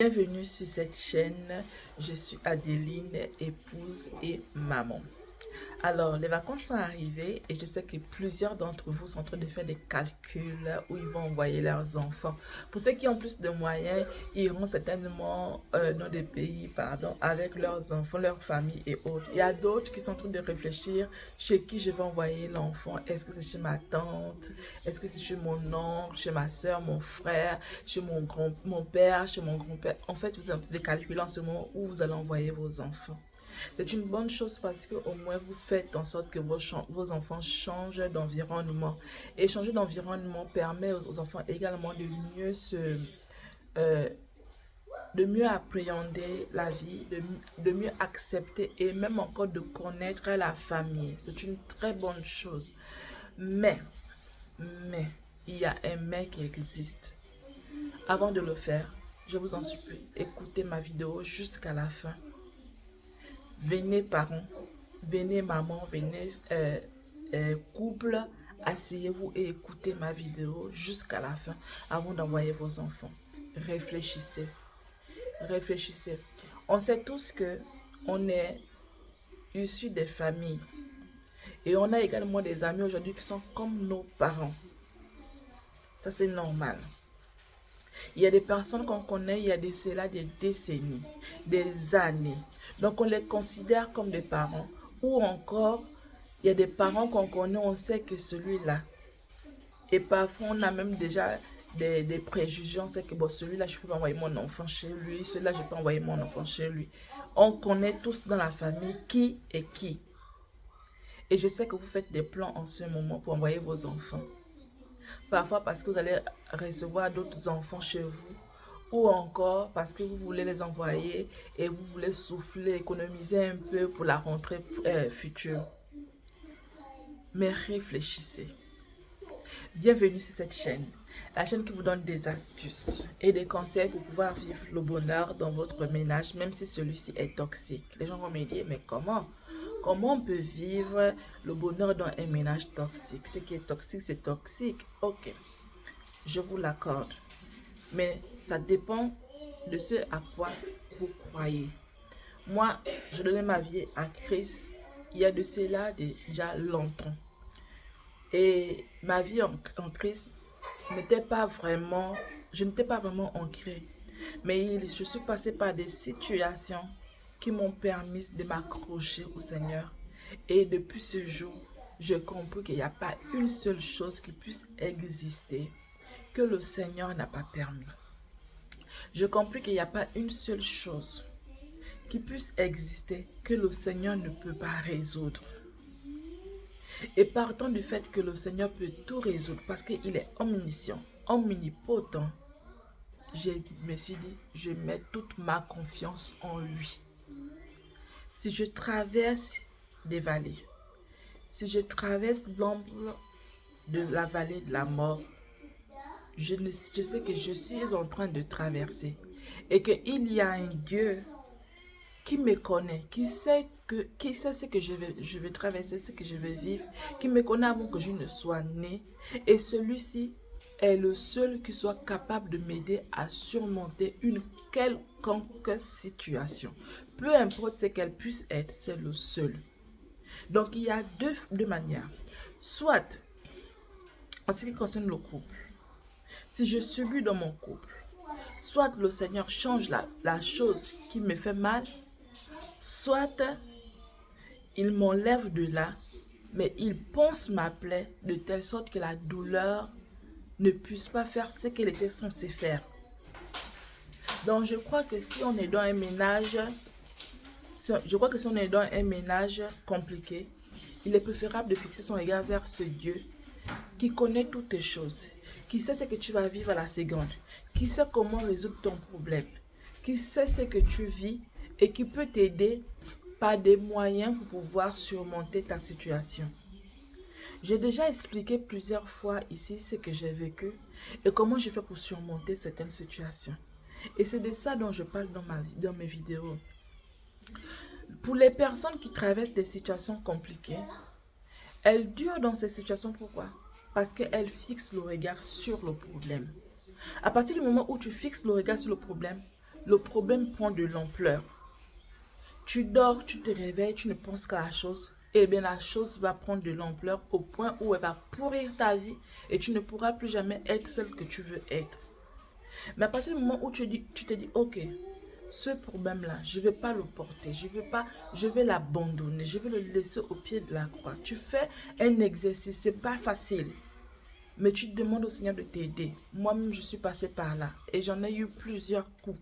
Bienvenue sur cette chaîne, je suis Adeline, épouse et maman. Alors, les vacances sont arrivées et je sais que plusieurs d'entre vous sont en train de faire des calculs où ils vont envoyer leurs enfants. Pour ceux qui ont plus de moyens, ils iront certainement dans des pays, avec leurs enfants, leurs familles et autres. Il y a d'autres qui sont en train de réfléchir chez qui je vais envoyer l'enfant. Est-ce que c'est chez ma tante? Est-ce que c'est chez mon oncle, chez ma soeur, mon frère, chez mon père, chez mon grand-père? En fait, vous avez des calculs en ce moment où vous allez envoyer vos enfants. C'est une bonne chose parce que au moins vous faites en sorte que vos enfants changent d'environnement. Et changer d'environnement permet aux enfants également euh, de mieux appréhender la vie, de mieux accepter et même encore de connaître la famille. C'est une très bonne chose. Mais, mais, il y a un mais qui existe. Avant de le faire, je vous en supplie, écoutez ma vidéo jusqu'à la fin. Venez parents, venez maman, venez couple, asseyez-vous et écoutez ma vidéo jusqu'à la fin avant d'envoyer vos enfants. Réfléchissez, réfléchissez. On sait tous que on est issus des familles et on a également des amis aujourd'hui qui sont comme nos parents. Ça c'est normal. Il y a des personnes qu'on connaît, il y a de cela des décennies, des années. Donc on les considère comme des parents. Ou encore, il y a des parents qu'on connaît, on sait que celui-là. Et parfois on a même déjà des préjugés, on sait que bon, celui-là, je peux envoyer mon enfant chez lui, celui-là, je peux envoyer mon enfant chez lui. On connaît tous dans la famille qui est qui. Et je sais que vous faites des plans en ce moment pour envoyer vos enfants. Parfois parce que vous allez recevoir d'autres enfants chez vous ou encore parce que vous voulez les envoyer et vous voulez souffler, économiser un peu pour la rentrée future. Mais réfléchissez. Bienvenue sur cette chaîne, la chaîne qui vous donne des astuces et des conseils pour pouvoir vivre le bonheur dans votre ménage, même si celui-ci est toxique. Les gens vont me dire, mais comment? Comment on peut vivre le bonheur dans un ménage toxique? Ce qui est toxique, c'est toxique. Ok, je vous l'accorde. Mais ça dépend de ce à quoi vous croyez. Moi, je donnais ma vie à Christ il y a de cela déjà longtemps. Et ma vie en Christ n'était pas vraiment, je n'étais pas vraiment ancrée. Mais je suis passée par des situations qui m'ont permis de m'accrocher au Seigneur. Et depuis ce jour, je comprends qu'il n'y a pas une seule chose qui puisse exister que le Seigneur n'a pas permis. Je comprends qu'il n'y a pas une seule chose qui puisse exister que le Seigneur ne peut pas résoudre. Et partant du fait que le Seigneur peut tout résoudre parce qu'il est omniscient, omnipotent, je me suis dit, je mets toute ma confiance en lui. Si je traverse des vallées, si je traverse l'ombre de la vallée de la mort, je sais que je suis en train de traverser et qu'il y a un Dieu qui me connaît, qui sait ce que je vais traverser, ce que je vais vivre, qui me connaît avant que je ne sois née. Et celui-ci est le seul qui soit capable de m'aider à surmonter une quelconque situation. Peu importe ce qu'elle puisse être, c'est le seul. Donc il y a deux manières. Soit, en ce qui concerne le couple, si je subis dans mon couple, soit le Seigneur change la chose qui me fait mal, soit il m'enlève de là, mais il ponce ma plaie de telle sorte que la douleur ne puisse pas faire ce qu'elle était censée faire. Donc je crois que si on est dans un ménage, compliqué, il est préférable de fixer son regard vers ce Dieu qui connaît toutes les choses, qui sait ce que tu vas vivre à la seconde, qui sait comment résoudre ton problème, qui sait ce que tu vis et qui peut t'aider par des moyens pour pouvoir surmonter ta situation. J'ai déjà expliqué plusieurs fois ici ce que j'ai vécu et comment je fais pour surmonter certaines situations. Et c'est de ça dont je parle dans mes vidéos. Pour les personnes qui traversent des situations compliquées, elles durent dans ces situations. Pourquoi? Parce qu'elles fixent le regard sur le problème. À partir du moment où tu fixes le regard sur le problème, le problème prend de l'ampleur. Tu dors, tu te réveilles, tu ne penses qu'à la chose. Eh bien, la chose va prendre de l'ampleur au point où elle va pourrir ta vie et tu ne pourras plus jamais être celle que tu veux être. Mais à partir du moment où tu te dis, ok, ce problème-là, je ne vais pas le porter, je vais l'abandonner, je vais le laisser au pied de la croix. Tu fais un exercice, c'est pas facile, mais tu demandes au Seigneur de t'aider. Moi-même, je suis passée par là et j'en ai eu plusieurs coups.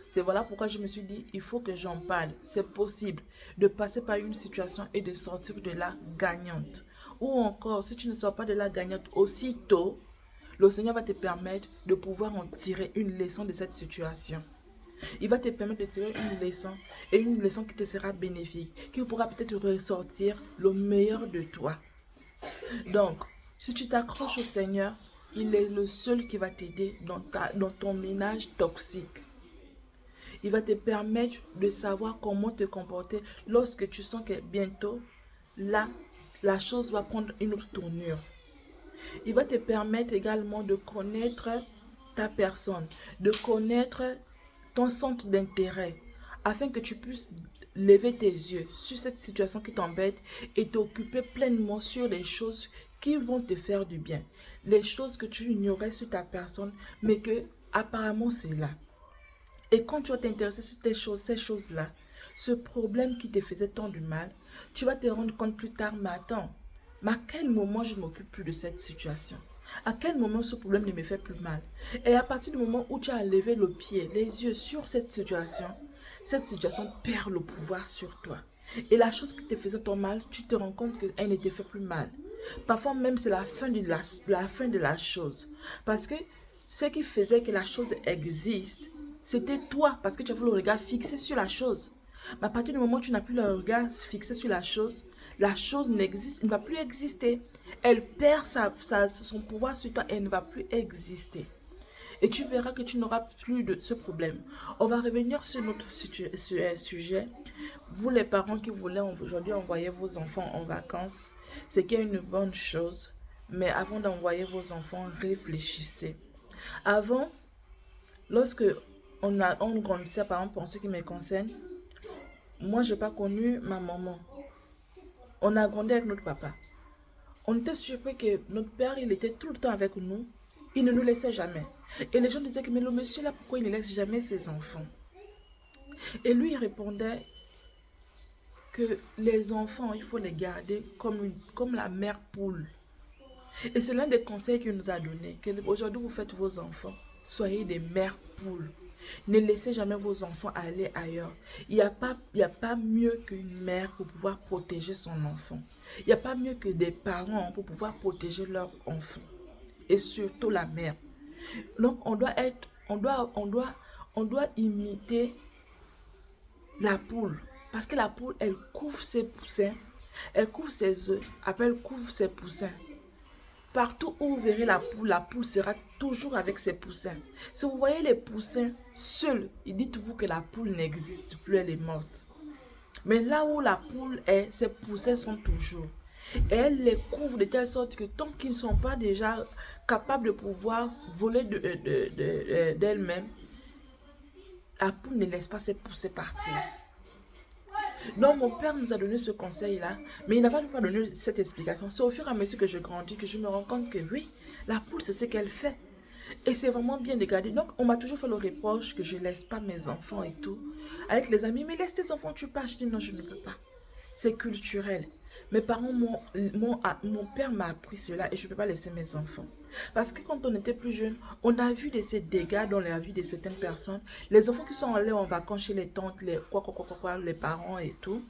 C'est voilà pourquoi je me suis dit, il faut que j'en parle. C'est possible de passer par une situation et de sortir de là gagnante. Ou encore, si tu ne sors pas de là gagnante aussitôt, le Seigneur va te permettre de pouvoir en tirer une leçon de cette situation. Il va te permettre de tirer une leçon et une leçon qui te sera bénéfique, qui pourra peut-être ressortir le meilleur de toi. Donc, si tu t'accroches au Seigneur, il est le seul qui va t'aider dans ton ménage toxique. Il va te permettre de savoir comment te comporter lorsque tu sens que bientôt, là, la chose va prendre une autre tournure. Il va te permettre également de connaître ta personne, de connaître ton centre d'intérêt, afin que tu puisses lever tes yeux sur cette situation qui t'embête et t'occuper pleinement sur les choses qui vont te faire du bien. Les choses que tu ignorais sur ta personne, mais que apparemment c'est là. Et quand tu vas t'intéresser sur ces choses-là, ce problème qui te faisait tant de mal, tu vas te rendre compte plus tard, mais attends, mais à quel moment je ne m'occupe plus de cette situation? À quel moment ce problème ne me fait plus mal? Et à partir du moment où tu as levé le pied, les yeux sur cette situation perd le pouvoir sur toi. Et la chose qui te faisait tant mal, tu te rends compte qu'elle ne te fait plus mal. Parfois même c'est la fin de la chose. Parce que ce qui faisait que la chose existe, c'était toi, parce que tu avais le regard fixé sur la chose. Mais à partir du moment où tu n'as plus le regard fixé sur la chose n'existe, ne va plus exister. Elle perd son pouvoir sur toi et elle ne va plus exister. Et tu verras que tu n'auras plus de ce problème. On va revenir sur notre sujet. Vous les parents qui voulez aujourd'hui envoyer vos enfants en vacances, c'est qu'il y a une bonne chose. Mais avant d'envoyer vos enfants, réfléchissez. Avant, lorsque on grandissait, par exemple, en ce qui me concerne, moi, je n'ai pas connu ma maman. On a grandi avec notre papa. On était surpris que notre père, il était tout le temps avec nous. Il ne nous laissait jamais. Et les gens disaient que, mais le monsieur là, pourquoi il ne laisse jamais ses enfants? Et lui, il répondait que les enfants, il faut les garder comme la mère poule. Et c'est l'un des conseils qu'il nous a donné. Aujourd'hui, vous faites vos enfants, soyez des mères poules. Ne laissez jamais vos enfants aller ailleurs. Il n'y a pas mieux qu'une mère pour pouvoir protéger son enfant. Il n'y a pas mieux que des parents pour pouvoir protéger leur enfant. Et surtout la mère. Donc, on doit imiter la poule. Parce que la poule, elle couvre ses poussins, elle couvre ses œufs, après elle couvre ses poussins. Partout où vous verrez la poule sera toujours avec ses poussins. Si vous voyez les poussins seuls, dites-vous que la poule n'existe plus, elle est morte. Mais là où la poule est, ses poussins sont toujours. Et elle les couvre de telle sorte que tant qu'ils ne sont pas déjà capables de pouvoir voler d'elle-même, la poule ne laisse pas ses poussins partir. Donc mon père nous a donné ce conseil-là, mais il n'a pas donné cette explication. C'est au fur et à mesure que je grandis que je me rends compte que oui, la poule c'est ce qu'elle fait. Et c'est vraiment bien de garder. Donc on m'a toujours fait le reproche que je ne laisse pas mes enfants et tout. Avec les amis, mais laisse tes enfants, tu pars. Je dis non, je ne peux pas. C'est culturel. Mes parents, mon père m'a appris cela et je ne peux pas laisser mes enfants. Parce que quand on était plus jeune, on a vu ces dégâts dans la vie de certaines personnes. Les enfants qui sont allés en vacances chez les tantes, les parents et tout,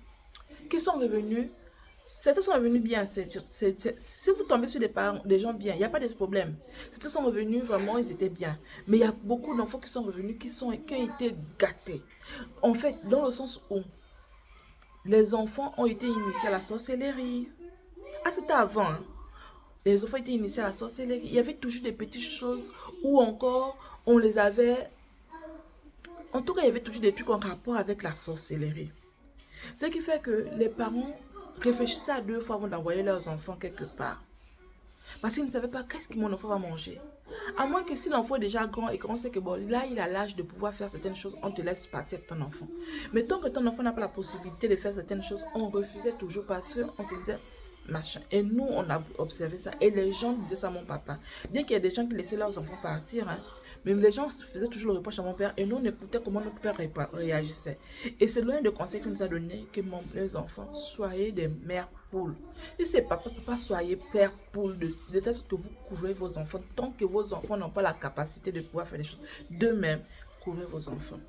qui sont revenus, certains sont revenus bien. Si vous tombez sur des gens bien, il n'y a pas de problème. Certains sont revenus vraiment, ils étaient bien. Mais il y a beaucoup d'enfants qui sont revenus, qui ont été gâtés. En fait, dans le sens où les enfants ont été initiés à la sorcellerie. Ah, c'était avant. Hein. Les enfants étaient initiés à la sorcellerie. Il y avait toujours des petites choses où encore on les avait... En tout cas, il y avait toujours des trucs en rapport avec la sorcellerie. Ce qui fait que les parents réfléchissaient à deux fois avant d'envoyer leurs enfants quelque part. Parce qu'ils ne savaient pas qu'est-ce que mon enfant va manger. À moins que si l'enfant est déjà grand et qu'on sait que bon, là, il a l'âge de pouvoir faire certaines choses, on te laisse partir avec ton enfant. Mais tant que ton enfant n'a pas la possibilité de faire certaines choses, on refusait toujours parce qu'on se disait, machin. Et nous, on a observé ça. Et les gens disaient ça à mon papa. Bien qu'il y ait des gens qui laissaient leurs enfants partir, hein, mais les gens faisaient toujours le reproche à mon père et nous, on écoutait comment notre père réagissait. Et c'est l'un des conseils qu'il nous a donné que les enfants, soyez des mères poules. Si c'est papa, papa, soyez père poule de telle sorte que vous couvrez vos enfants. Tant que vos enfants n'ont pas la capacité de pouvoir faire des choses d'eux-mêmes, couvrez vos enfants.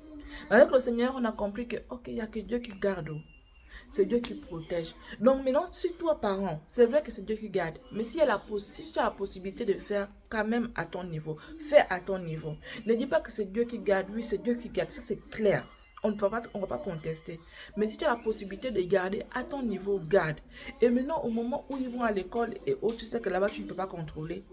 Avec le Seigneur, on a compris que, ok, il n'y a que Dieu qui garde. C'est Dieu qui protège. Donc maintenant, si toi, parent, c'est vrai que c'est Dieu qui garde. Mais si, si tu as la possibilité de faire quand même à ton niveau, fais à ton niveau. Ne dis pas que c'est Dieu qui garde. Oui, c'est Dieu qui garde. Ça, c'est clair. On ne va pas contester. Mais si tu as la possibilité de garder à ton niveau, garde. Et maintenant, au moment où ils vont à l'école et où tu sais que là-bas, tu ne peux pas contrôler,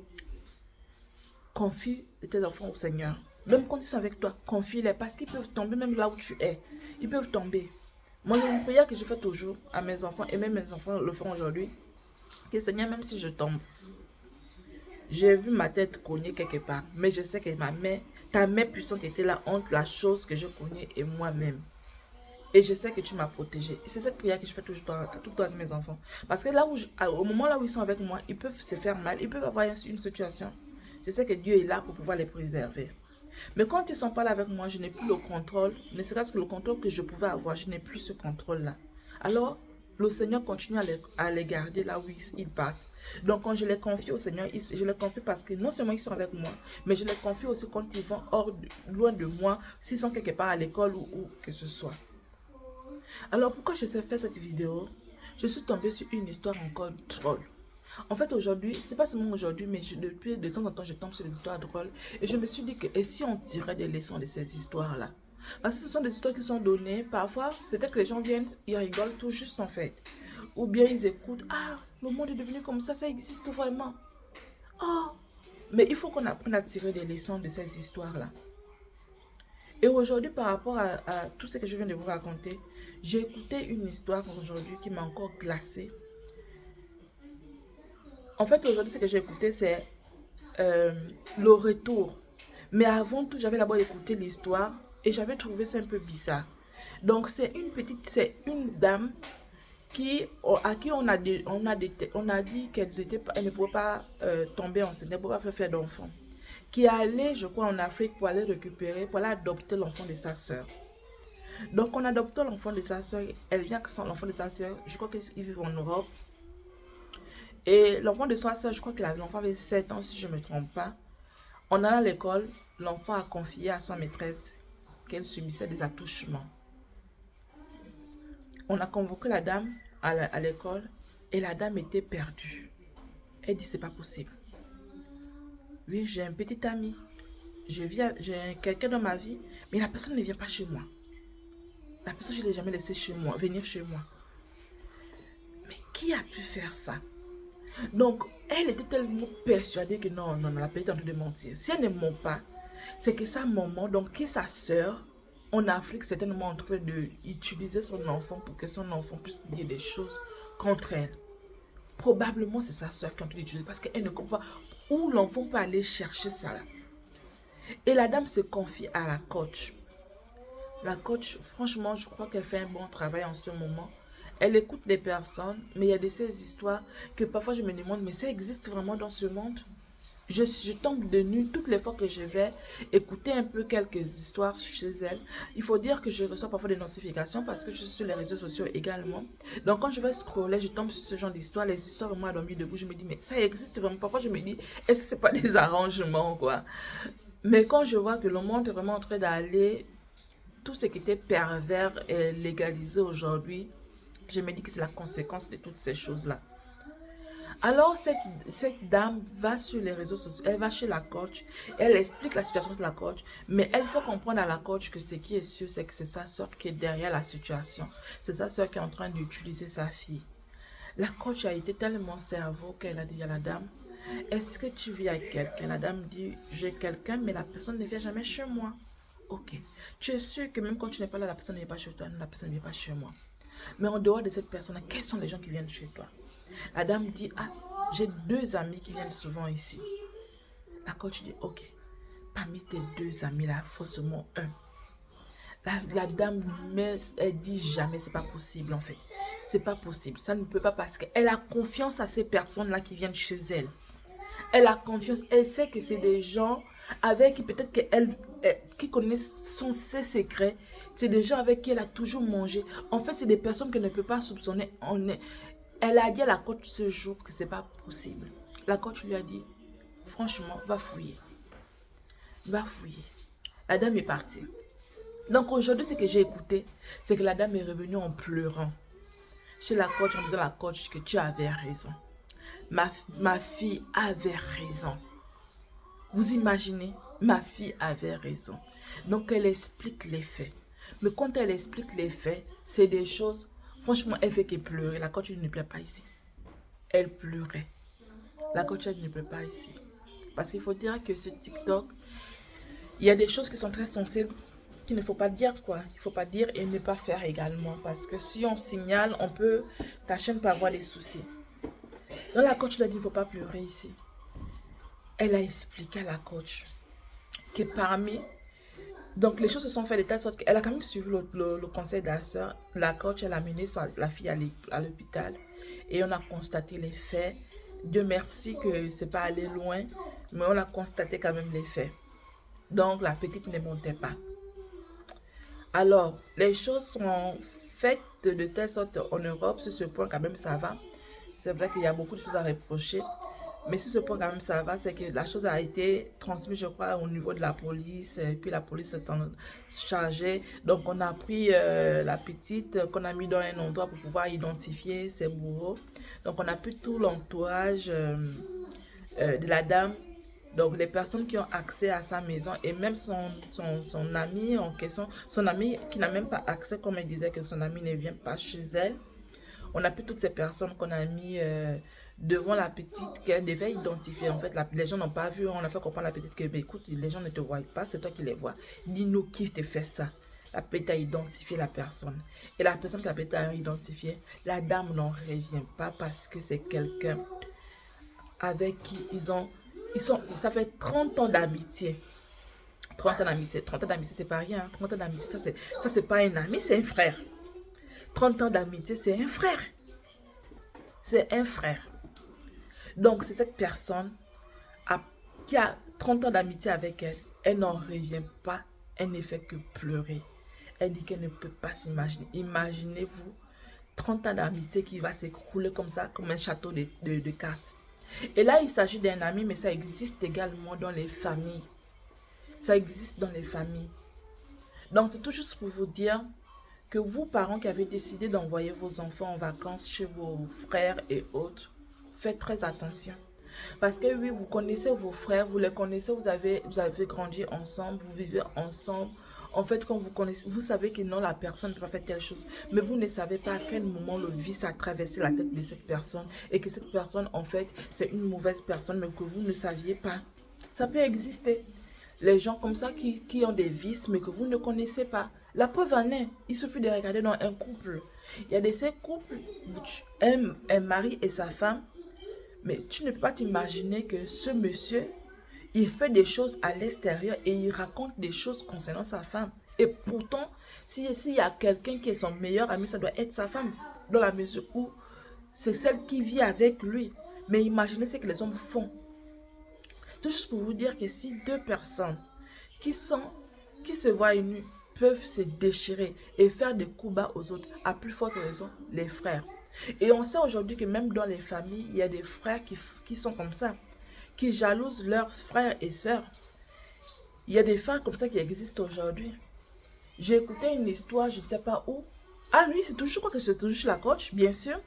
confie tes enfants au Seigneur. Même quand ils sont avec toi, confie-les parce qu'ils peuvent tomber même là où tu es. Ils peuvent tomber. Moi, il y a une prière que je fais toujours à mes enfants, et même mes enfants le font aujourd'hui. Que Seigneur, même si je tombe, j'ai vu ma tête cogner quelque part, mais je sais que ta main puissante était là entre la chose que je connais et moi-même. Et je sais que tu m'as protégé. C'est cette prière que je fais toujours tout le temps avec mes enfants. Parce que là où au moment là où ils sont avec moi, ils peuvent se faire mal, ils peuvent avoir une situation. Je sais que Dieu est là pour pouvoir les préserver. Mais quand ils ne sont pas là avec moi, je n'ai plus le contrôle, ne serait-ce que le contrôle que je pouvais avoir, je n'ai plus ce contrôle-là. Alors, le Seigneur continue à les garder là où ils partent. Donc, quand je les confie au Seigneur, je les confie parce que non seulement ils sont avec moi, mais je les confie aussi quand ils vont loin de moi, s'ils sont quelque part à l'école ou où que ce soit. Alors, pourquoi je sais faire cette vidéo? Je suis tombée sur une histoire encore drôle. En fait, aujourd'hui, c'est pas seulement aujourd'hui, mais depuis de temps en temps, je tombe sur des histoires drôles. Et je me suis dit que, et si on tirait des leçons de ces histoires-là? Parce que ce sont des histoires qui sont données. Parfois, peut-être que les gens viennent, ils rigolent tout juste en fait. Ou bien ils écoutent, ah, le monde est devenu comme ça existe vraiment. Oh, mais il faut qu'on apprenne à tirer des leçons de ces histoires-là. Et aujourd'hui, par rapport à tout ce que je viens de vous raconter, j'ai écouté une histoire aujourd'hui qui m'a encore glacée. En fait, aujourd'hui, ce que j'ai écouté, c'est le retour. Mais avant tout, j'avais d'abord écouté l'histoire et j'avais trouvé ça un peu bizarre. Donc, c'est une dame à qui on a dit qu'elle ne pouvait pas tomber enceinte, elle ne pouvait pas faire d'enfant. Qui est allée, je crois, en Afrique pour aller récupérer, pour aller adopter l'enfant de sa soeur. Donc, on adopte l'enfant de sa soeur. Elle vient que l'enfant de sa soeur, je crois qu'ils vivent en Europe. Et l'enfant de sa soeur, je crois que l'enfant avait 7 ans, si je ne me trompe pas. En allant à l'école, l'enfant a confié à son maîtresse qu'elle subissait des attouchements. On a convoqué la dame à l'école et la dame était perdue. Elle dit, c'est pas possible. Oui, j'ai un petit ami. J'ai quelqu'un dans ma vie, mais la personne ne vient pas chez moi. La personne, je ne l'ai jamais laissée venir chez moi. Mais qui a pu faire ça? Donc, elle était tellement persuadée que non, la petite est en train de mentir. Si elle ne ment pas, c'est que sa maman, donc qui est sa soeur, en Afrique, certainement en train d'utiliser son enfant pour que son enfant puisse dire des choses contre elle. Probablement, c'est sa soeur qui est en train d'utiliser parce qu'elle ne comprend pas où l'enfant peut aller chercher ça là. Et la dame se confie à la coach. La coach, franchement, je crois qu'elle fait un bon travail en ce moment. Elle écoute les personnes, mais il y a de ces histoires que parfois je me demande, mais ça existe vraiment dans ce monde? Je tombe de nulle toutes les fois que je vais écouter un peu quelques histoires chez elle. Il faut dire que je reçois parfois des notifications parce que je suis sur les réseaux sociaux également. Donc quand je vais scroller, je tombe sur ce genre d'histoire. Les histoires vraiment dormi debout, je me dis, mais ça existe vraiment. Parfois je me dis, est-ce que c'est pas des arrangements quoi? Mais quand je vois que le monde est vraiment en train d'aller, tout ce qui était pervers est légalisé aujourd'hui, je me dis que c'est la conséquence de toutes ces choses-là. Alors, cette dame va sur les réseaux sociaux, elle va chez la coach, elle explique la situation de la coach, mais elle fait comprendre à la coach que ce qui est sûr, c'est que c'est sa soeur qui est derrière la situation. C'est sa soeur qui est en train d'utiliser sa fille. La coach a été tellement cerveau qu'elle a dit à la dame, est-ce que tu vis avec quelqu'un? La dame dit, j'ai quelqu'un, mais la personne ne vient jamais chez moi. Ok. Tu es sûr que même quand tu n'es pas là, la personne n'est pas chez toi, la personne ne vient pas chez moi. Mais en dehors de cette personne, quels sont les gens qui viennent chez toi? La dame dit, ah, j'ai 2 amis qui viennent souvent ici. La coach dit, ok, parmi tes 2 amis là, il faut seulement un. La dame, mais elle dit jamais, c'est pas possible en fait. C'est pas possible, ça ne peut pas parce qu'elle a confiance à ces personnes-là qui viennent chez elle. Elle a confiance, elle sait que c'est des gens avec qui peut-être qui connaissent ses secrets. C'est des gens avec qui elle a toujours mangé. En fait, c'est des personnes qu'elle ne peut pas soupçonner. Elle a dit à la coach ce jour que c'est pas possible. La coach lui a dit, franchement, va fouiller. Va fouiller. La dame est partie. Donc aujourd'hui, ce que j'ai écouté, c'est que la dame est revenue en pleurant chez la coach en disant à la coach que tu avais raison. Ma fille avait raison. Vous imaginez, ma fille avait raison. Donc elle explique les faits. Mais quand elle explique les faits, c'est des choses, franchement, elle fait que pleurer. La coach ne pleure pas ici. Elle pleurait. La coach ne pleure pas ici. Parce qu'il faut dire que ce TikTok, il y a des choses qui sont très sensibles qu'il ne faut pas dire quoi. Il ne faut pas dire et ne pas faire également. Parce que si on signale, ta chaîne peut avoir des soucis. Donc la coach lui a dit, il ne faut pas pleurer ici. Elle a expliqué à la coach que parmi... Donc les choses se sont faites de telle sorte qu'elle a quand même suivi le conseil de la soeur. La coach, elle a mené la fille à l'hôpital. Et on a constaté les faits. Dieu merci que c'est pas allé loin. Mais on a constaté quand même les faits. Donc la petite ne montait pas. Alors, les choses sont faites de telle sorte en Europe, sur ce point quand même ça va. C'est vrai qu'il y a beaucoup de choses à reprocher, mais sur ce point quand même ça va, c'est que la chose a été transmise, je crois, au niveau de la police, et puis la police s'est chargée. Donc on a pris la petite qu'on a mis dans un endroit pour pouvoir identifier ses bourreaux. Donc on a pris tout l'entourage de la dame. Donc, les personnes qui ont accès à sa maison et même son ami en question, son ami qui n'a même pas accès, comme elle disait que son ami ne vient pas chez elle. On a pris toutes ces personnes qu'on a mis devant la petite qu'elle devait identifier. En fait, les gens n'ont pas vu, on a fait comprendre à la petite que, mais écoute, les gens ne te voient pas, c'est toi qui les vois. Dis-nous qui te fait ça. La petite a identifié la personne. Et la personne que la petite a identifiée, la dame n'en revient pas parce que c'est quelqu'un avec qui ça fait 30 ans d'amitié. 30 ans d'amitié, c'est pas rien. 30 ans d'amitié, ça c'est pas un ami, c'est un frère. 30 ans d'amitié, c'est un frère. C'est un frère. Donc, c'est cette personne qui a 30 ans d'amitié avec elle. Elle n'en revient pas. Elle ne fait que pleurer. Elle dit qu'elle ne peut pas s'imaginer. Imaginez-vous 30 ans d'amitié qui va s'écrouler comme ça, comme un château de cartes. Et là, il s'agit d'un ami, mais ça existe également dans les familles. Ça existe dans les familles. Donc, c'est tout juste pour vous dire que vous, parents qui avez décidé d'envoyer vos enfants en vacances chez vos frères et autres, faites très attention. Parce que oui, vous connaissez vos frères, vous les connaissez, vous avez grandi ensemble, vous vivez ensemble. En fait, quand vous connaissez, vous savez que non, la personne ne peut pas faire telle chose. Mais vous ne savez pas à quel moment le vice a traversé la tête de cette personne. Et que cette personne, en fait, c'est une mauvaise personne, mais que vous ne saviez pas. Ça peut exister. Les gens comme ça qui ont des vices, mais que vous ne connaissez pas. La preuve en est, il suffit de regarder dans un couple. Il y a de ces couples, un mari et sa femme, mais tu ne peux pas t'imaginer que ce monsieur, il fait des choses à l'extérieur et il raconte des choses concernant sa femme. Et pourtant, s'il y a quelqu'un qui est son meilleur ami, ça doit être sa femme. Dans la mesure où c'est celle qui vit avec lui. Mais imaginez ce que les hommes font. Tout juste pour vous dire que si 2 personnes qui se voient unis peuvent se déchirer et faire des coups bas aux autres, à plus forte raison, les frères. Et on sait aujourd'hui que même dans les familles, il y a des frères qui sont comme ça, qui jalousent leurs frères et sœurs. Il y a des frères comme ça qui existent aujourd'hui. J'ai écouté une histoire, je ne sais pas où. Ah oui, je crois que c'est toujours chez la coach, bien sûr.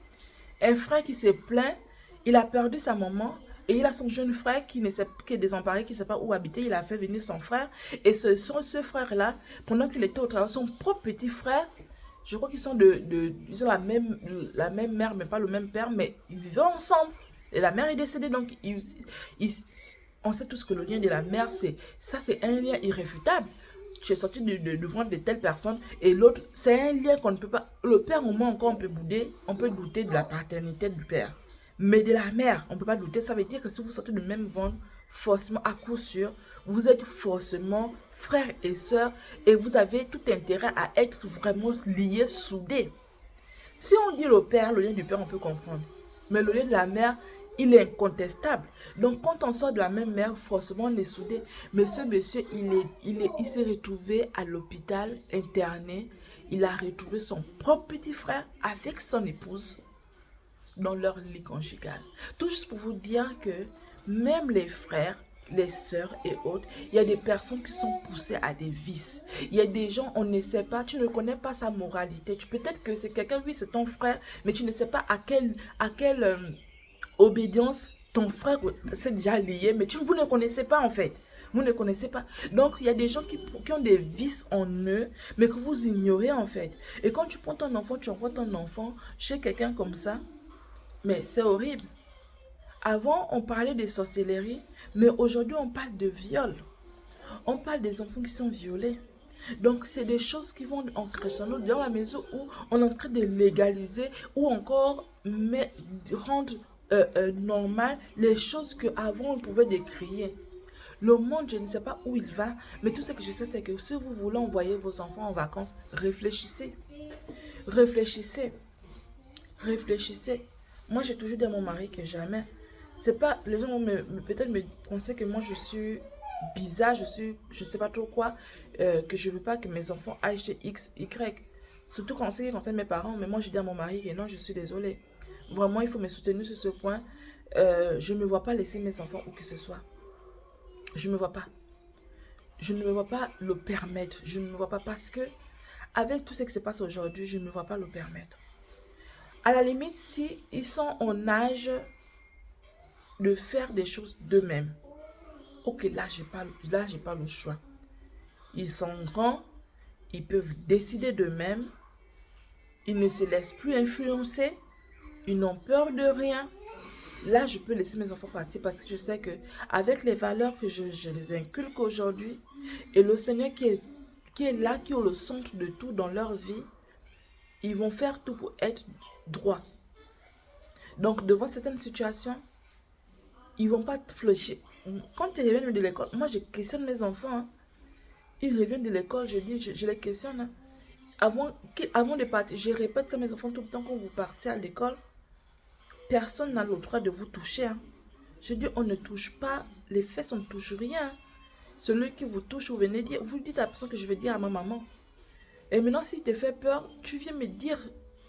Un frère qui s'est plaint, il a perdu sa maman. Et il a son jeune frère qui est désemparé, qui ne sait pas où habiter. Il a fait venir son frère. Et ce frère-là, pendant qu'il était au travail, son propre petit frère, je crois qu'ils sont ils ont la même mère, mais pas le même père, mais ils vivaient ensemble. Et la mère est décédée, donc on sait tous que le lien de la mère, c'est un lien irréfutable. Tu es sorti de ventre de telle personne et l'autre, c'est un lien qu'on ne peut pas... Le père, au moins, encore, on peut douter de la paternité du père. Mais de la mère, on ne peut pas douter. Ça veut dire que si vous sortez du même ventre, forcément, à coup sûr, vous êtes forcément frères et sœurs et vous avez tout intérêt à être vraiment liés, soudés. Si on dit le père, le lien du père, on peut comprendre. Mais le lien de la mère, il est incontestable. Donc, quand on sort de la même mère, forcément, on est soudés. Mais ce monsieur, il s'est retrouvé à l'hôpital, interné. Il a retrouvé son propre petit frère avec son épouse dans leur lit conjugal. Tout juste pour vous dire que même les frères, les sœurs et autres, il y a des personnes qui sont poussées à des vices. Il y a des gens, on ne sait pas, tu ne connais pas sa moralité. Peut-être que c'est quelqu'un, oui, c'est ton frère, mais tu ne sais pas à quelle obédience ton frère s'est déjà lié, mais vous ne connaissez pas en fait. Vous ne connaissez pas. Donc, il y a des gens qui ont des vices en eux, mais que vous ignorez en fait. Et quand tu prends ton enfant, tu envoies ton enfant chez quelqu'un comme ça, mais c'est horrible. Avant, on parlait de sorcellerie, mais aujourd'hui, on parle de viol. On parle des enfants qui sont violés. Donc, c'est des choses qui vont en crescendo dans la mesure où on est en train de légaliser ou encore rendre normal les choses qu'avant on pouvait décrier. Le monde, je ne sais pas où il va, mais tout ce que je sais, c'est que si vous voulez envoyer vos enfants en vacances, réfléchissez. Réfléchissez. Réfléchissez. Moi, j'ai toujours dit à mon mari que jamais. C'est pas. Les gens vont peut-être me penser que moi, je suis bizarre, je ne sais pas trop quoi, que je veux pas que mes enfants aillent chez X, Y. Surtout quand c'est qui concerne mes parents. Mais moi, je dis à mon mari que non, je suis désolée. Vraiment, il faut me soutenir sur ce point. Je ne me vois pas laisser mes enfants où que ce soit. Je ne me vois pas. Je ne me vois pas le permettre. Je ne me vois pas parce que, avec tout ce qui se passe aujourd'hui, je ne me vois pas le permettre. À la limite, si ils sont en âge de faire des choses d'eux-mêmes, ok, là, j'ai pas le choix. Ils sont grands, ils peuvent décider d'eux-mêmes, ils ne se laissent plus influencer, ils n'ont peur de rien. Là, je peux laisser mes enfants partir parce que je sais que avec les valeurs que je les inculque aujourd'hui et le Seigneur qui est là, qui est au centre de tout dans leur vie, ils vont faire tout pour être droits. Donc, devant certaines situations, ils vont pas fléchir. Quand ils reviennent de l'école, moi, je questionne mes enfants. Hein. Ils reviennent de l'école, je les questionne. Hein. Avant de partir, je répète ça à mes enfants tout le temps quand vous partez à l'école. Personne n'a le droit de vous toucher. Hein. Je dis, on ne touche pas les fesses, on ne touche rien. Celui qui vous touche, vous venez dire, vous dites à la personne que je vais dire à ma maman. Et maintenant, s'il te fait peur, tu viens me dire,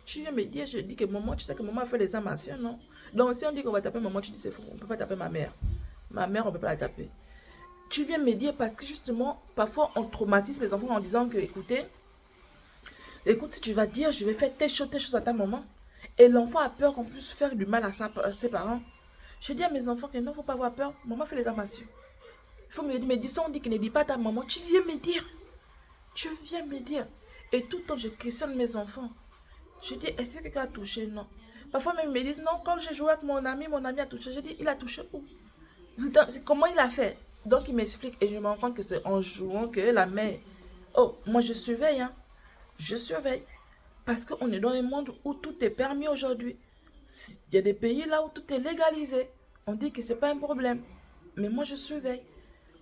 je dis que maman, tu sais que maman a fait les amations, non? Donc, si on dit qu'on va taper maman, tu dis c'est faux, on ne peut pas taper ma mère. Ma mère, on ne peut pas la taper. Tu viens me dire parce que justement, parfois, on traumatise les enfants en disant que, écoute, si tu vas dire, je vais faire telle chose à ta maman. Et l'enfant a peur qu'on puisse faire du mal à ses parents. Je dis à mes enfants que non, il ne faut pas avoir peur. Maman fait les amations. Il faut me dire, si on dit qu'il ne dit pas à ta maman, tu viens me dire. Tu viens me dire. Et tout le temps, je questionne mes enfants. Je dis, est-ce que quelqu'un a touché? Non. Parfois, même, ils me disent, non, quand j'ai joué avec mon ami a touché. Je dis, il a touché où? Comment il a fait? Donc, il m'explique et je me rends compte que c'est en jouant que la mère... Oh, moi, je surveille, hein. Je surveille. Parce qu'on est dans un monde où tout est permis aujourd'hui. Il y a des pays là où tout est légalisé. On dit que ce n'est pas un problème. Mais moi, je surveille.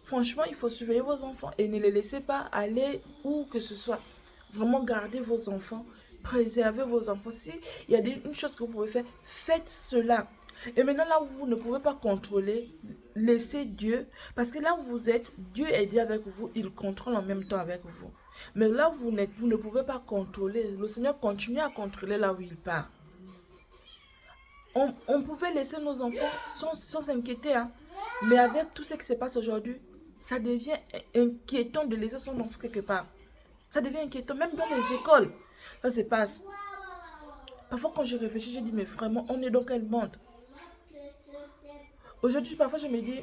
Franchement, il faut surveiller vos enfants et ne les laissez pas aller où que ce soit. Vraiment, gardez vos enfants. Préservez vos enfants. Si il y a une chose que vous pouvez faire, faites cela. Et maintenant, là où vous ne pouvez pas contrôler, laissez Dieu. Parce que là où vous êtes, Dieu est Dieu avec vous. Il contrôle en même temps avec vous. Mais là où vous ne pouvez pas contrôler, le Seigneur continue à contrôler là où il part. On pouvait laisser nos enfants sans s'inquiéter. Hein. Mais avec tout ce qui se passe aujourd'hui, ça devient inquiétant de laisser son enfant quelque part. Ça devient inquiétant, même dans les écoles. Ça se passe. Parfois, quand je réfléchis, je dis, mais vraiment, on est dans quel monde? Aujourd'hui, parfois, je me dis,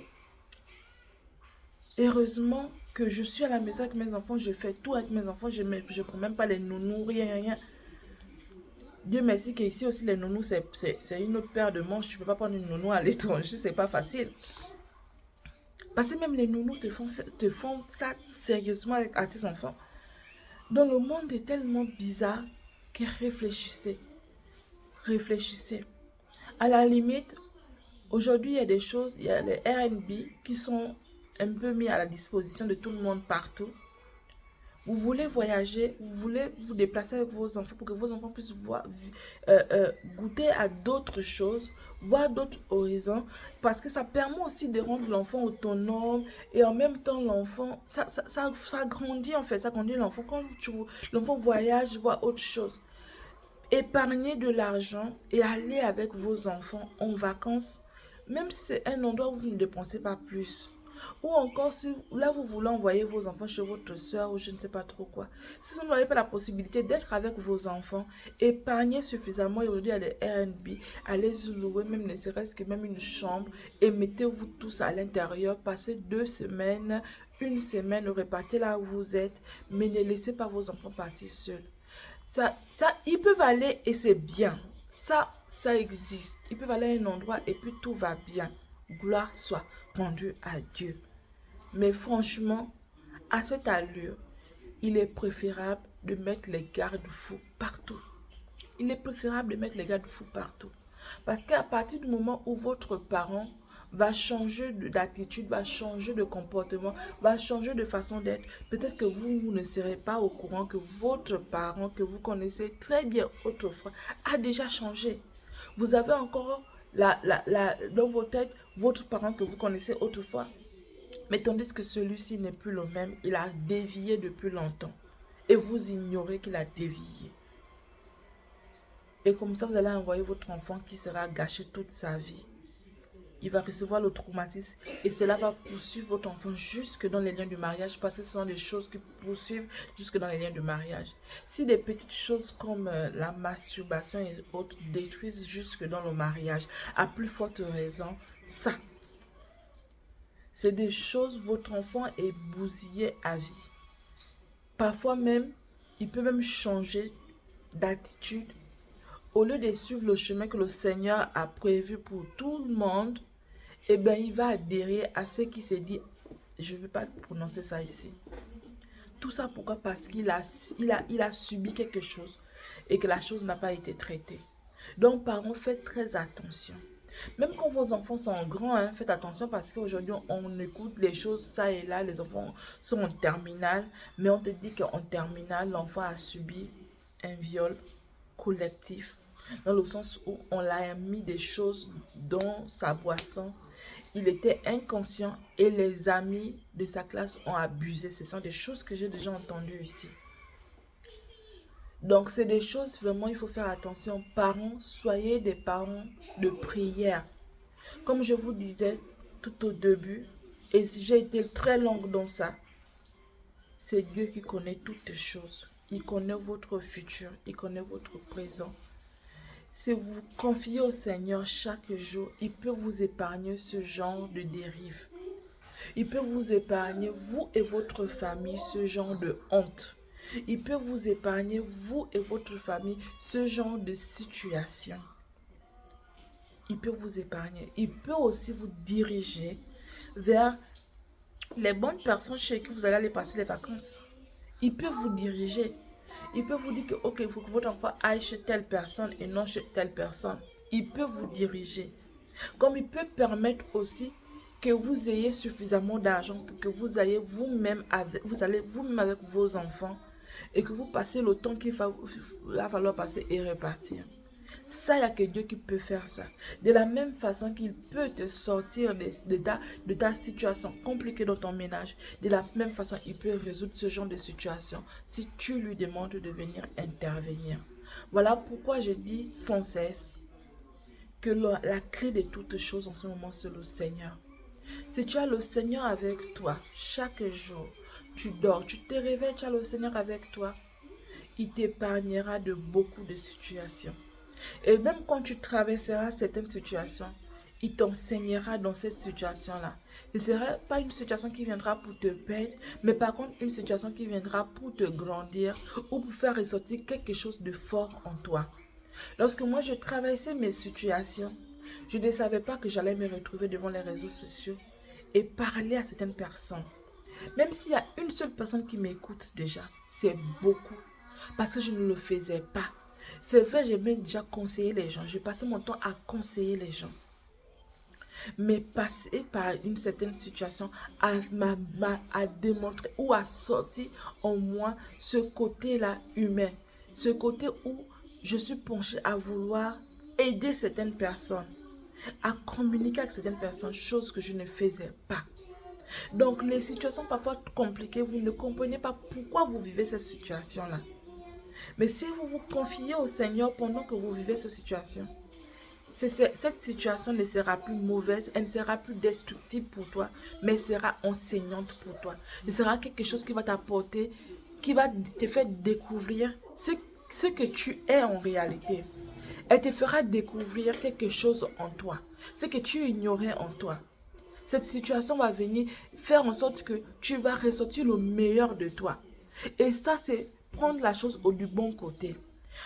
heureusement que je suis à la maison avec mes enfants, je fais tout avec mes enfants, je ne prends même pas les nounous, rien. Dieu merci qu'ici aussi, les nounous, c'est une autre paire de manches. Tu ne peux pas prendre une nounou à l'étranger, c'est pas facile. Parce que même les nounous te font ça sérieusement à tes enfants. Donc le monde est tellement bizarre que réfléchissez. Réfléchissez. À la limite, Aujourd'hui, il y a des choses, il y a les R&B qui sont un peu mis à la disposition de tout le monde partout. Vous voulez voyager, vous voulez vous déplacer avec vos enfants pour que vos enfants puissent goûter à d'autres choses, voir d'autres horizons, parce que ça permet aussi de rendre l'enfant autonome et en même temps l'enfant, ça grandit en fait, ça grandit l'enfant. Quand l'enfant voyage, voit autre chose. Épargnez de l'argent et allez avec vos enfants en vacances, même si c'est un endroit où vous ne dépensez pas plus. Ou encore, si là vous voulez envoyer vos enfants chez votre soeur ou je ne sais pas trop quoi. Si vous n'avez pas la possibilité d'être avec vos enfants, épargnez suffisamment. Et aujourd'hui, il y a les Airbnb, allez louer même ne serait-ce que même une chambre et mettez-vous tous à l'intérieur. Passez 2 semaines, une semaine, repartez là où vous êtes, mais ne laissez pas vos enfants partir seuls. Ils peuvent aller et c'est bien. Ça existe. Ils peuvent aller à un endroit et puis tout va bien. Gloire soit rendue à Dieu. Mais franchement, à cette allure, il est préférable de mettre les garde-fous partout. Il est préférable de mettre les garde-fous partout. Parce qu'à partir du moment où votre parent va changer d'attitude, va changer de comportement, va changer de façon d'être, peut-être que vous ne serez pas au courant que votre parent, que vous connaissez très bien autrefois, a déjà changé. Vous avez encore dans vos têtes votre parent que vous connaissez autrefois. Mais tandis que celui-ci n'est plus le même, il a dévié depuis longtemps. Et vous ignorez qu'il a dévié. Et comme ça, vous allez envoyer votre enfant qui sera gâché toute sa vie. Il va recevoir le traumatisme et cela va poursuivre votre enfant jusque dans les liens du mariage parce que ce sont des choses qui poursuivent jusque dans les liens du mariage. Si des petites choses comme la masturbation et autres détruisent jusque dans le mariage, à plus forte raison, ça, c'est des choses, votre enfant est bousillé à vie. Parfois même, il peut même changer d'attitude. Au lieu de suivre le chemin que le Seigneur a prévu pour tout le monde, eh bien, il va adhérer à ce qui s'est dit. Je ne vais pas prononcer ça ici. Tout ça pourquoi? Parce qu'il a subi quelque chose et que la chose n'a pas été traitée. Donc, parents, faites très attention. Même quand vos enfants sont grands, hein, faites attention parce qu'aujourd'hui, on écoute les choses ça et là. Les enfants sont en terminale, mais on te dit qu'en terminale, l'enfant a subi un viol collectif. Dans le sens où on l'a mis des choses dans sa boisson. Il était inconscient et les amis de sa classe ont abusé. Ce sont des choses que j'ai déjà entendues ici. Donc, c'est des choses, vraiment, il faut faire attention. Parents, soyez des parents de prière. Comme je vous disais tout au début, et j'ai été très longue dans ça, c'est Dieu qui connaît toutes choses. Il connaît votre futur, il connaît votre présent. Si vous vous confiez au Seigneur chaque jour, il peut vous épargner ce genre de dérive. Il peut vous épargner, vous et votre famille, ce genre de honte. Il peut vous épargner, vous et votre famille, ce genre de situation. Il peut vous épargner. Il peut aussi vous diriger vers les bonnes personnes chez qui vous allez aller passer les vacances. Il peut vous diriger. Il peut vous dire que, ok, il faut que votre enfant aille chez telle personne et non chez telle personne. Il peut vous diriger. Comme il peut permettre aussi que vous ayez suffisamment d'argent, que vous ayez vous-même avec vos enfants et que vous passez le temps qu'il va falloir passer et repartir. Ça, il n'y a que Dieu qui peut faire ça. De la même façon qu'il peut te sortir de ta situation compliquée dans ton ménage, de la même façon, il peut résoudre ce genre de situation si tu lui demandes de venir intervenir. Voilà pourquoi je dis sans cesse que la clé de toutes choses en ce moment, c'est le Seigneur. Si tu as le Seigneur avec toi chaque jour, tu dors, tu te réveilles, tu as le Seigneur avec toi, il t'épargnera de beaucoup de situations. Et même quand tu traverseras certaines situations, il t'enseignera dans cette situation-là. Ce ne sera pas une situation qui viendra pour te perdre, mais par contre une situation qui viendra pour te grandir ou pour faire ressortir quelque chose de fort en toi. Lorsque moi je traversais mes situations, je ne savais pas que j'allais me retrouver devant les réseaux sociaux et parler à certaines personnes. Même s'il y a une seule personne qui m'écoute déjà, c'est beaucoup. Parce que je ne le faisais pas. C'est vrai, j'aimais déjà conseiller les gens. Je passais mon temps à conseiller les gens. mais passer par une certaine situation a démontré ou a sorti en moi ce côté-là humain, ce côté où je suis penchée à vouloir aider certaines personnes, à communiquer avec certaines personnes, chose que je ne faisais pas. Donc, les situations parfois compliquées, vous ne comprenez pas pourquoi vous vivez cette situation-là. Mais si vous vous confiez au Seigneur pendant que vous vivez cette situation, cette situation ne sera plus mauvaise, elle ne sera plus destructive pour toi, mais sera enseignante pour toi. Ce sera quelque chose qui va t'apporter, qui va te faire découvrir ce que tu es en réalité. Elle te fera découvrir quelque chose en toi, ce que tu ignorais en toi. Cette situation va venir faire en sorte que tu vas ressortir le meilleur de toi. Et ça, c'est prendre la chose du bon côté.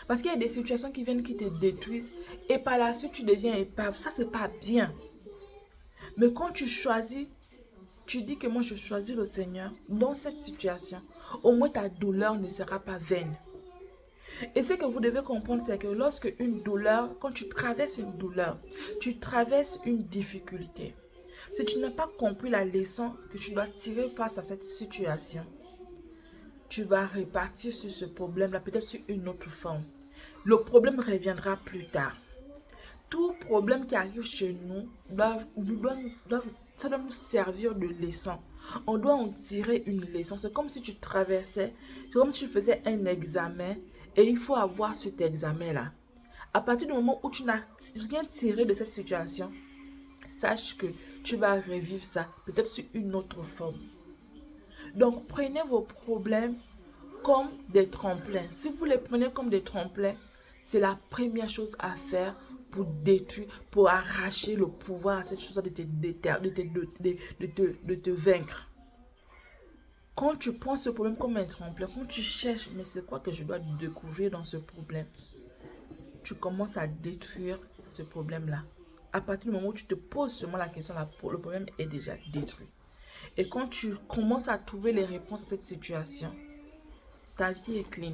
Parce qu'il y a des situations qui viennent qui te détruisent et par la suite tu deviens épave. Ça, c'est pas bien. Mais quand tu choisis, tu dis que moi je choisis le Seigneur dans cette situation, au moins ta douleur ne sera pas vaine. Et ce que vous devez comprendre, c'est que lorsque une douleur, quand tu traverses une douleur, tu traverses une difficulté. Si tu n'as pas compris la leçon que tu dois tirer face à cette situation, tu vas repartir sur ce problème-là, peut-être sur une autre forme. Le problème reviendra plus tard. Tout problème qui arrive chez nous, ça doit nous servir de leçon. On doit en tirer une leçon. C'est comme si tu traversais, c'est comme si tu faisais un examen et il faut avoir cet examen-là. À partir du moment où tu n'as rien tiré de cette situation, sache que tu vas revivre ça, peut-être sur une autre forme. Donc, prenez vos problèmes comme des tremplins. Si vous les prenez comme des tremplins, c'est la première chose à faire pour détruire, pour arracher le pouvoir à cette chose de te vaincre. Quand tu prends ce problème comme un tremplin, quand tu cherches, mais c'est quoi que je dois découvrir dans ce problème, tu commences à détruire ce problème-là. À partir du moment où tu te poses seulement la question, le problème est déjà détruit. Et quand tu commences à trouver les réponses à cette situation, ta vie est clean.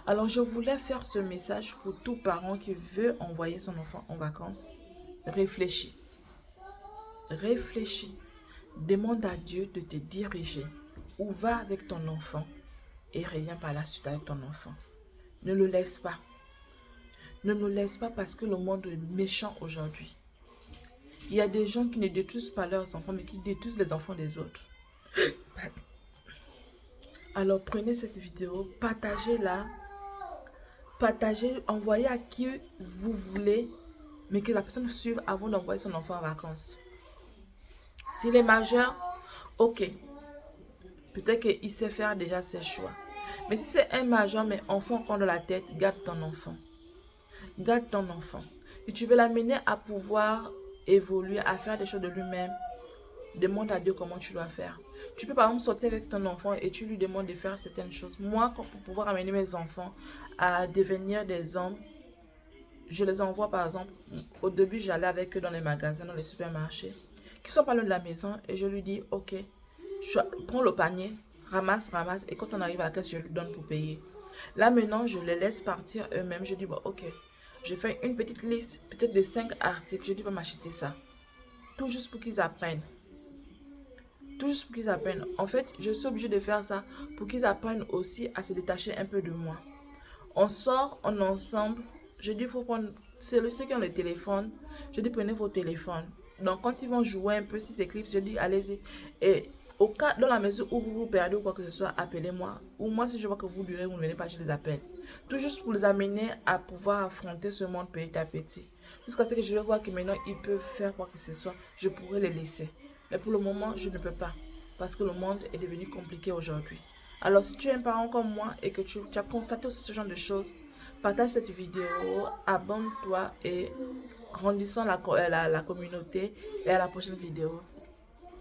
Alors, je voulais faire ce message pour tout parent qui veut envoyer son enfant en vacances. Réfléchis. Réfléchis. Demande à Dieu de te diriger. Ou va avec ton enfant et reviens par la suite avec ton enfant. Ne le laisse pas. Ne le laisse pas parce que le monde est méchant aujourd'hui. Il y a des gens qui ne détruisent pas leurs enfants, mais qui détruisent les enfants des autres. Alors prenez cette vidéo, partagez-la. Partagez, envoyez à qui vous voulez, mais que la personne suive avant d'envoyer son enfant en vacances. S'il est majeur, ok. Peut-être qu'il sait faire déjà ses choix. Mais si c'est un majeur, mais enfant encore dans la tête, garde ton enfant. Garde ton enfant. Si tu veux l'amener à pouvoir évoluer, à faire des choses de lui-même, demande à Dieu comment tu dois faire. Tu peux par exemple sortir avec ton enfant et tu lui demandes de faire certaines choses. Moi, pour pouvoir amener mes enfants à devenir des hommes, je les envoie par exemple, au début j'allais avec eux dans les magasins, dans les supermarchés, qui sont pas loin de la maison et je lui dis, ok, prends le panier, ramasse, et quand on arrive à la caisse, je lui donne pour payer. Là maintenant, je les laisse partir eux-mêmes, je dis, bon, ok, je fais une petite liste, peut-être de 5 articles, je dis, va m'acheter ça. Tout juste pour qu'ils apprennent. Tout juste pour qu'ils apprennent. En fait, je suis obligée de faire ça pour qu'ils apprennent aussi à se détacher un peu de moi. On sort, on est ensemble. Je dis, il faut prendre... C'est ceux qui ont le téléphone. Je dis, prenez vos téléphones. Donc, quand ils vont jouer un peu, si c'est clips, je dis, allez-y. Et au cas, dans la mesure où vous vous perdez ou quoi que ce soit, appelez-moi. Ou moi, si je vois que vous durez, vous ne venez pas, je les appelle. Tout juste pour les amener à pouvoir affronter ce monde petit à petit. Jusqu'à ce que je vais voir que maintenant, ils peuvent faire quoi que ce soit. Je pourrais les laisser. Mais pour le moment, je ne peux pas. Parce que le monde est devenu compliqué aujourd'hui. Alors, si tu es un parent comme moi et que tu as constaté aussi ce genre de choses, partage cette vidéo, abonne-toi et grandissons la communauté. Et à la prochaine vidéo.